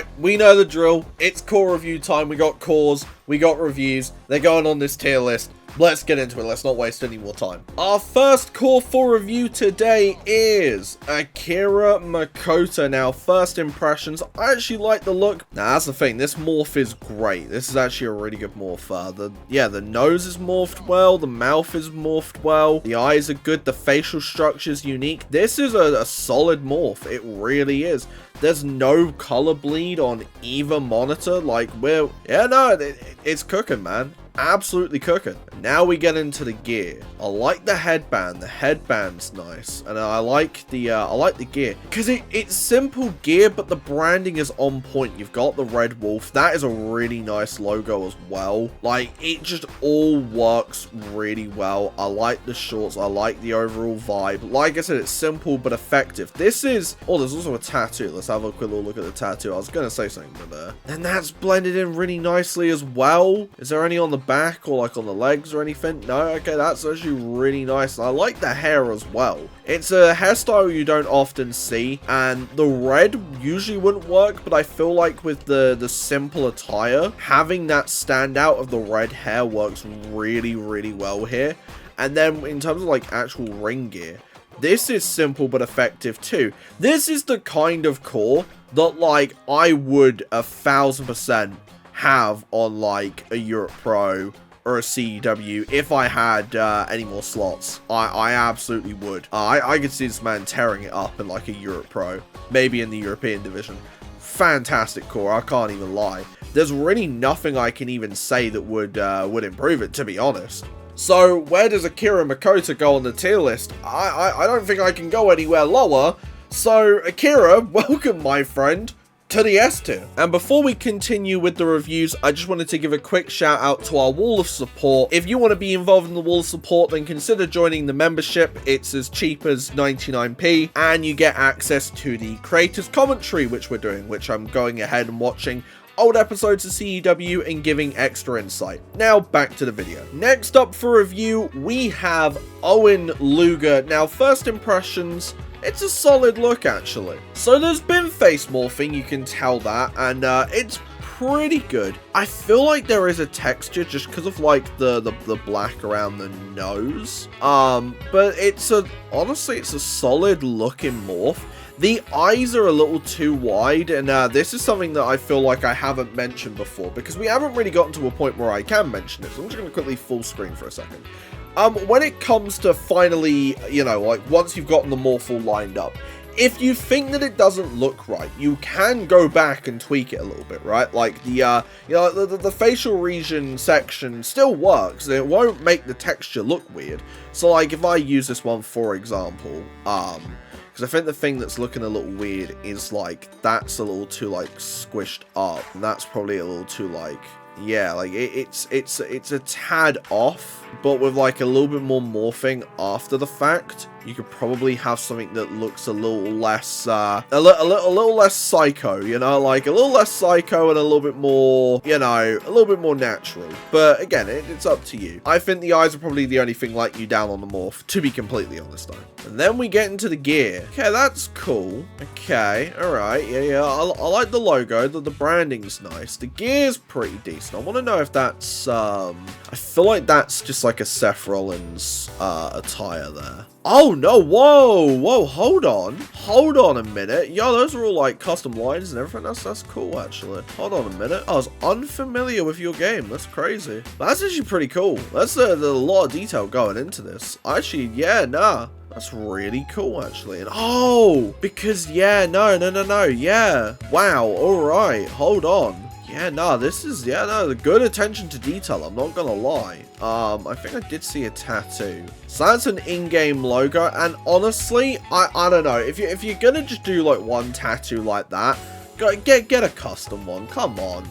Alright, we know the drill. It's core review time. We got cores, we got reviews. They're going on this tier list. Let's get into it. Let's not waste any more time. Our first core for review today is Akira Makoto. Now, first impressions, I actually like the look. Now, that's the thing. This morph is great. This is actually a really good morph. The nose is morphed well. The mouth is morphed well. The eyes are good. The facial structure is unique. This is a solid morph. It really is. There's no color bleed on either monitor. Like, it's cooking, man. Absolutely cooking. Now we get into the gear. I like the headband. The headband's nice, and I like the gear because it's simple gear, but the branding is on point. You've got the red wolf. That is a really nice logo as well. Like, it just all works really well. I like the shorts. I like the overall vibe. Like I said, it's simple but effective. This is there's also a tattoo. Let's have a quick little look at the tattoo. I was gonna say something, but and that's blended in really nicely as well. Is there any on the back or like on the legs or anything? No? Okay, that's actually really nice. I like the hair as well. It's a hairstyle you don't often see, and the red usually wouldn't work, but I feel like with the simple attire, having that standout of the red hair works really, really well here. And then in terms of like actual ring gear, this is simple but effective too. This is the kind of core that like I would 1000% have on like a Europe Pro or a CEW if I had any more slots. I absolutely would. I could see this man tearing it up in like a Europe Pro, maybe in the European division. Fantastic core, I can't even lie. There's really nothing I can even say that would improve it, to be honest. So where does Akira Makoto go on the tier list? I don't think I can go anywhere lower. So Akira, welcome my friend to the S tier. And before we continue with the reviews, I just wanted to give a quick shout out to our wall of support. If you want to be involved in the wall of support, then consider joining the membership. It's as cheap as 99p, and you get access to the creators commentary, which we're doing, which I'm going ahead and watching old episodes of CEW and giving extra insight. Now back to the video. Next up for review, we have Owen Luger. Now, first impressions, it's a solid look actually. So there's been face morphing, you can tell that, and it's pretty good. I feel like there is a texture just because of like the black around the nose. But honestly it's a solid looking morph. The eyes are a little too wide, and this is something that I feel like I haven't mentioned before, because we haven't really gotten to a point where I can mention it, so I'm just going to quickly full screen for a second. When it comes to finally, like once you've gotten the morph all lined up, if you think that it doesn't look right, you can go back and tweak it a little bit, right? Like the facial region section still works. It won't make the texture look weird. So like if I use this one, for example, because I think the thing that's looking a little weird is like that's a little too like squished up, and that's probably a little too like, yeah, like it's a tad off, but with like a little bit more morphing after the fact, you could probably have something that looks a little less a little less psycho, like a little less psycho and a little bit more, a little bit more natural. But again, it's up to you. I think the eyes are probably the only thing letting you down on the morph, to be completely honest though. And then we get into the gear. Okay, that's cool. Okay, alright, yeah, I like the logo, the branding's nice. The gear's pretty decent. I want to know if that's I feel like that's just like a Seth Rollins attire there. Oh no, whoa, hold on a minute. Yo, those are all like custom lines and everything. That's cool actually. Hold on a minute. I was unfamiliar with your game. That's crazy. That's actually pretty cool. There's a lot of detail going into this. Actually, yeah, nah. That's really cool, actually. And because, yeah, no, yeah. Wow, alright, hold on. Yeah, no, this is, the good attention to detail, I'm not gonna lie. I think I did see a tattoo. So that's an in-game logo, and honestly, I don't know, if you're gonna just do, like, one tattoo like that, get a custom one. Come on,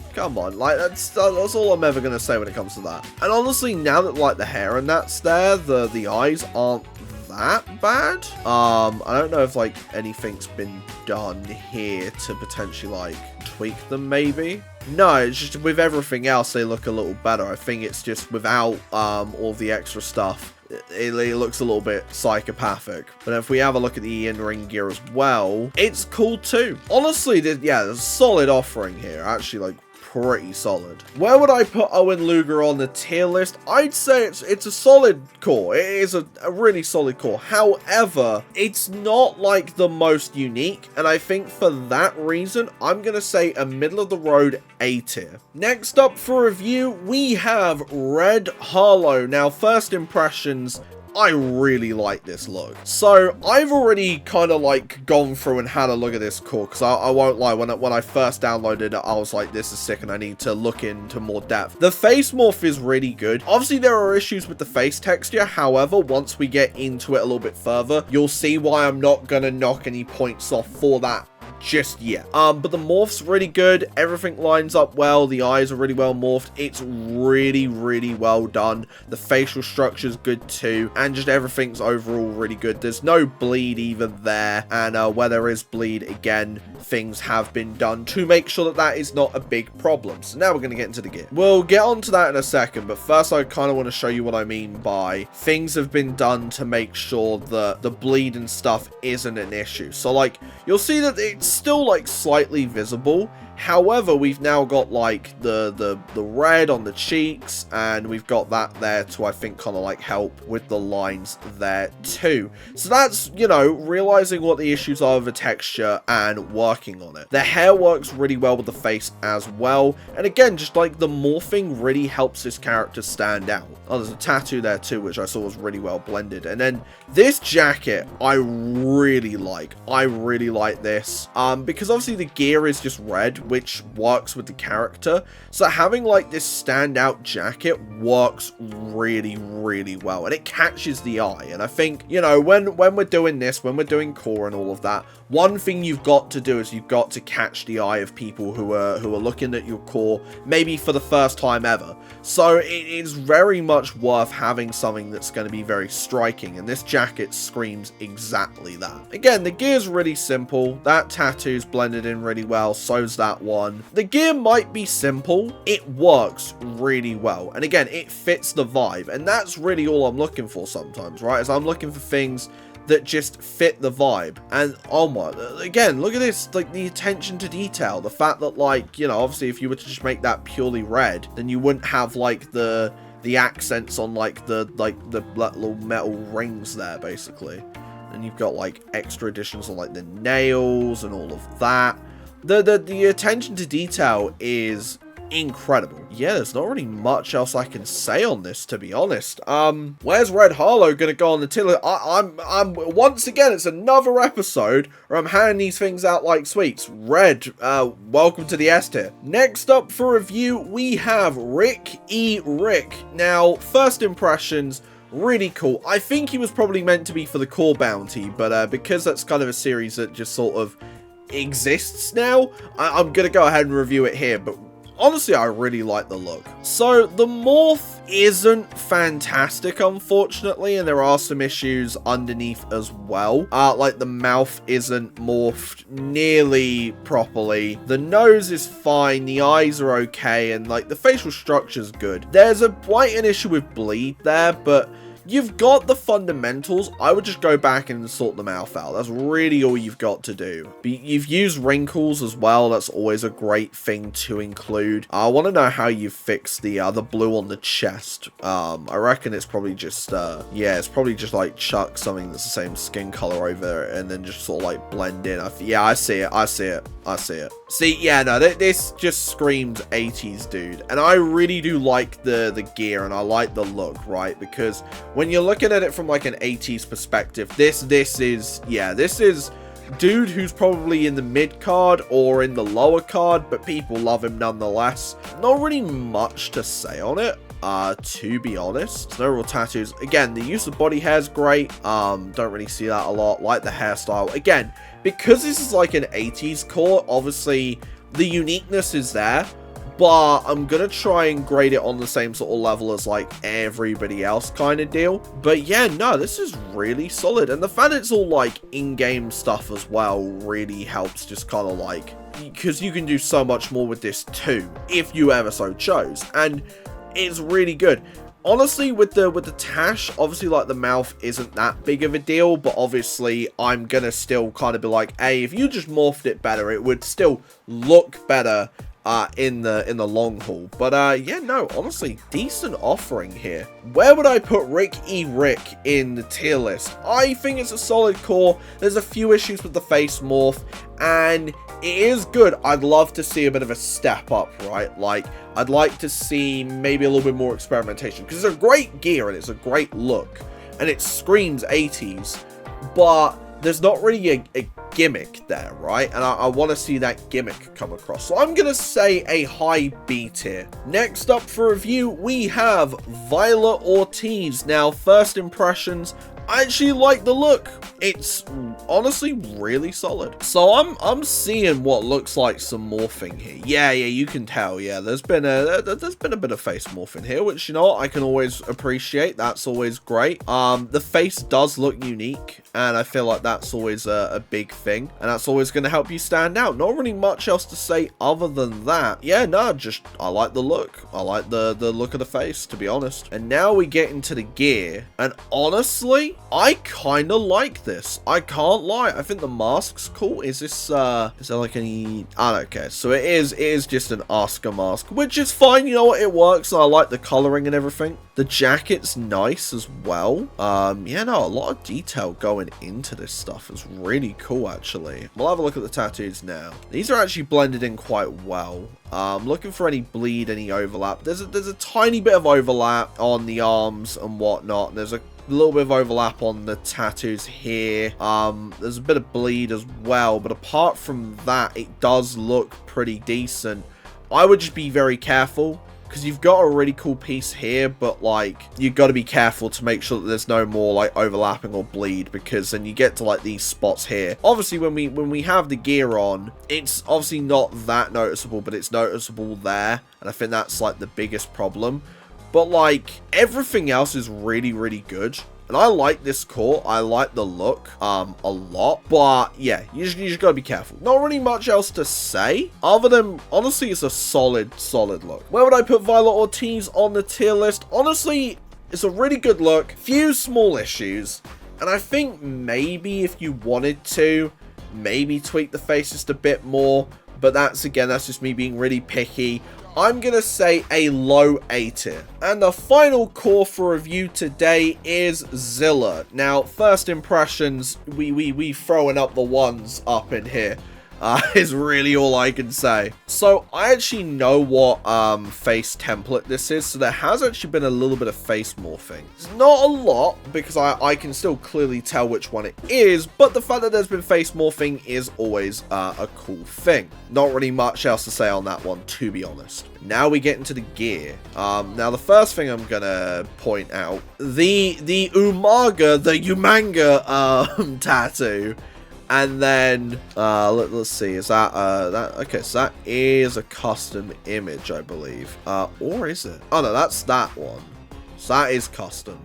like, that's all I'm ever gonna say when it comes to that. And honestly, now that, like, the hair and that's there, the eyes aren't that bad. I don't know if like anything's been done here to potentially like tweak them maybe. No, it's just with everything else they look a little better. I think it's just without all the extra stuff. it looks a little bit psychopathic. But if we have a look at the in-ring gear as well, it's cool too. Honestly, yeah, there's a solid offering here. Actually, like, pretty solid. Where would I put Owen Luger on the tier list? I'd say it's a solid core. It is a really solid core. However, it's not like the most unique, and I think for that reason, I'm gonna say a middle of the road A tier. Next up for review, we have Red Harlow. Now, first impressions, I really like this look. So I've already kind of like gone through and had a look at this core, because I won't lie, when I first downloaded it, I was like, this is sick and I need to look into more depth. The face morph is really good. Obviously there are issues with the face texture. However, once we get into it a little bit further, you'll see why I'm not gonna knock any points off for that just yet. But the morph's really good. Everything lines up well. The eyes are really well morphed. It's really, really well done. The facial structure's good too, and just everything's overall really good. There's no bleed either there, and where there is bleed, again, things have been done to make sure that that is not a big problem. So now we're going to get into the gear. We'll get onto that in a second, but first I kind of want to show you what I mean by things have been done to make sure that the bleed and stuff isn't an issue. So like, you'll see that it's still like slightly visible. However, we've now got like the red on the cheeks, and we've got that there to, I think, kind of like help with the lines there too. So that's, you know, realizing what the issues are with the texture and working on it. The hair works really well with the face as well, and again, just like the morphing really helps this character stand out. Oh, there's a tattoo there too, which I saw was really well blended. And then this jacket, I really like. I really like this, because obviously the gear is just red, which works with the character. So having like this standout jacket works really, really well, and it catches the eye. And I think, you know, when we're doing this, when we're doing core and all of that, one thing you've got to do is you've got to catch the eye of people who are looking at your core, maybe for the first time ever. So it is very much worth having something that's going to be very striking, and this jacket screams exactly that. Again, the gear's really simple. That tattoo's blended in really well, so's that one. The gear might be simple, it works really well, and again, it fits the vibe, and that's really all I'm looking for sometimes, right? Is I'm looking for things that just fit the vibe. And oh my, again, look at this, like the attention to detail, the fact that, like, you know, obviously if you were to just make that purely red, then you wouldn't have like the accents on like the little metal rings there, basically. And you've got like extra additions on like the nails and all of that. The attention to detail is incredible. Yeah, there's not really much else I can say on this, to be honest. Where's Red Harlow gonna go on the tier? I'm once again, it's another episode where I'm handing these things out like sweets. Red, welcome to the S tier. Next up for review, we have Rick E. Rick. Now, first impressions, really cool. I think he was probably meant to be for the core bounty, but because that's kind of a series that just sort of exists now, I'm gonna go ahead and review it here, but honestly, I really like the look. So the morph isn't fantastic, unfortunately, and there are some issues underneath as well. Like the mouth isn't morphed nearly properly. The nose is fine, the eyes are okay, and like the facial structure's good. There's quite an issue with bleed there, but you've got the fundamentals. I would just go back and sort the mouth out. That's really all you've got to do. You've used wrinkles as well. That's always a great thing to include. I want to know how you fix the blue on the chest. I reckon it's probably just, yeah, it's probably just like chuck something that's the same skin color over it and then just sort of like blend in. Yeah, I see it. I see it. I see it. See, yeah, no, this just screams 80s, dude. And I really do like the gear, and I like the look, right? Because when you're looking at it from like an 80s perspective, this is dude who's probably in the mid card or in the lower card, but people love him nonetheless. Not really much to say on it, to be honest. There's no real tattoos. Again, the use of body hair is great. Don't really see that a lot. Like the hairstyle. Again, because this is like an 80s core, obviously the uniqueness is there, but I'm gonna try and grade it on the same sort of level as like everybody else kind of deal. But yeah, no, this is really solid, and the fact it's all like in-game stuff as well really helps, just kind of like, because you can do so much more with this too if you ever so chose, and it's really good. honestly, with the tash, obviously, like, the mouth isn't that big of a deal, but obviously, I'm gonna still kind of be like, hey, if you just morphed it better, it would still look better in the long haul. But yeah, no, honestly, decent offering here. Where would I put Rick in the tier list? I think it's a solid core. There's a few issues with the face morph, and it is good. I'd love to see a bit of a step up, right? Like, I'd like to see maybe a little bit more experimentation, because it's a great gear and it's a great look, and it screams 80s, but there's not really a gimmick there, right? And I want to see that gimmick come across. So I'm going to say a high B tier. Next up for review, we have Violet Ortiz. Now, first impressions, I actually like the look. It's honestly really solid. So I'm seeing what looks like some morphing here. Yeah, you can tell. Yeah, there's been a bit of face morphing here, which, you know what, I can always appreciate. That's always great. The face does look unique, and I feel like that's always a big thing, and that's always going to help you stand out. Not really much else to say other than that. Yeah, no, just I like the look. I like the look of the face, to be honest. And now we get into the gear, and honestly, I kind of like this. I can't lie. I think the mask's cool. Is there like any... I don't care. So it is just an Oscar mask, which is fine. You know what? It works. I like the coloring and everything. The jacket's nice as well. Yeah, no, a lot of detail going into this stuff is really cool, actually. We'll have a look at the tattoos now. These are actually blended in quite well. Looking for any bleed, any overlap. There's a tiny bit of overlap on the arms and whatnot. There's a little bit of overlap on the tattoos here. There's a bit of bleed as well, but apart from that, it does look pretty decent. I would just be very careful, because you've got a really cool piece here, but like, you've got to be careful to make sure that there's no more like overlapping or bleed, because then you get to like these spots here. Obviously, when we have the gear on, it's obviously not that noticeable, but it's noticeable there, and I think that's like the biggest problem. But like, everything else is really, really good. And I like this core. I like the look a lot. But yeah, you just gotta be careful. Not really much else to say, other than, honestly, it's a solid look. Where would I put Violet Ortiz on the tier list? Honestly, it's a really good look. Few small issues. And I think maybe if you wanted to, maybe tweak the face just a bit more. But that's just me being really picky. I'm going to say a low A tier. And the final core for review today is Zilla. Now, first impressions, we throwing up the ones up in here. Is really all I can say. So I actually know what face template this is, so there has actually been a little bit of face morphing. It's not a lot, because I can still clearly tell which one it is, but the fact that there's been face morphing is always a cool thing. Not really much else to say on that one, to be honest. Now we get into the gear. Now the first thing I'm gonna point out, the Umanga tattoo. And then, let's see, is that, okay, so that is a custom image, I believe. Or is it? Oh, no, that's that one. So that is custom.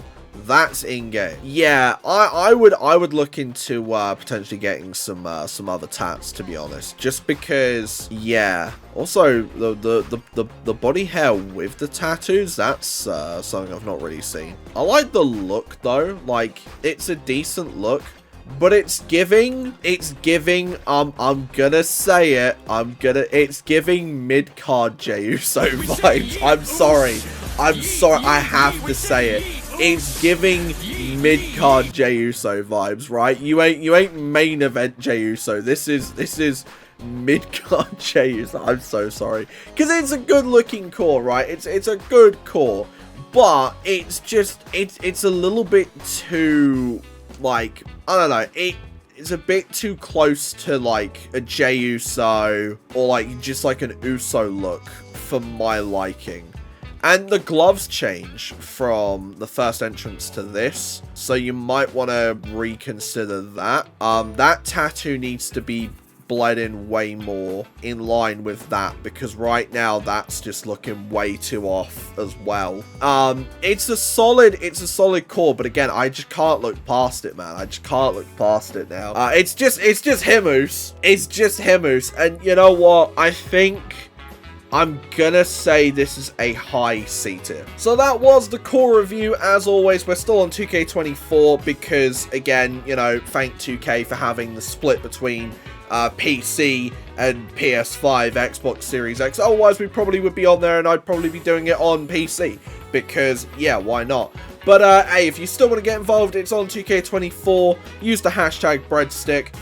That's in-game. Yeah, I would look into, potentially getting some other tats, to be honest. Just because, yeah. Also, the body hair with the tattoos, that's, something I've not really seen. I like the look, though. Like, it's a decent look. But it's giving, I'm gonna say it, it's giving mid-card Jey Uso vibes. I'm sorry, I have to say it. It's giving mid-card Jey Uso vibes, right? You ain't main event Jey Uso. This is mid-card Jey Uso. I'm so sorry. Because it's a good-looking core, right? It's a good core. But it's just, it's a little bit too... like, I don't know, it's a bit too close to like a Jey Uso or like just like an Uso look for my liking. And the gloves change from the first entrance to this, so you might want to reconsider that. That tattoo needs to be bled in way more in line with that, because right now that's just looking way too off as well. It's a solid core, but again, I just can't look past it, man. I just can't look past it now. It's just Himus. It's just Himus. And you know what? I think I'm gonna say this is a high C tier. So that was the core review. As always, we're still on 2K24 because, again, you know, thank 2K for having the split between PC and PS5, Xbox Series X. Otherwise, we probably would be on there and I'd probably be doing it on PC because, yeah, why not? But, hey, if you still want to get involved, it's on 2K24. Use the hashtag breadstick.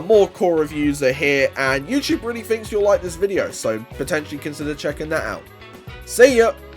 More core reviews are here, and YouTube really thinks you'll like this video, so potentially consider checking that out. See ya!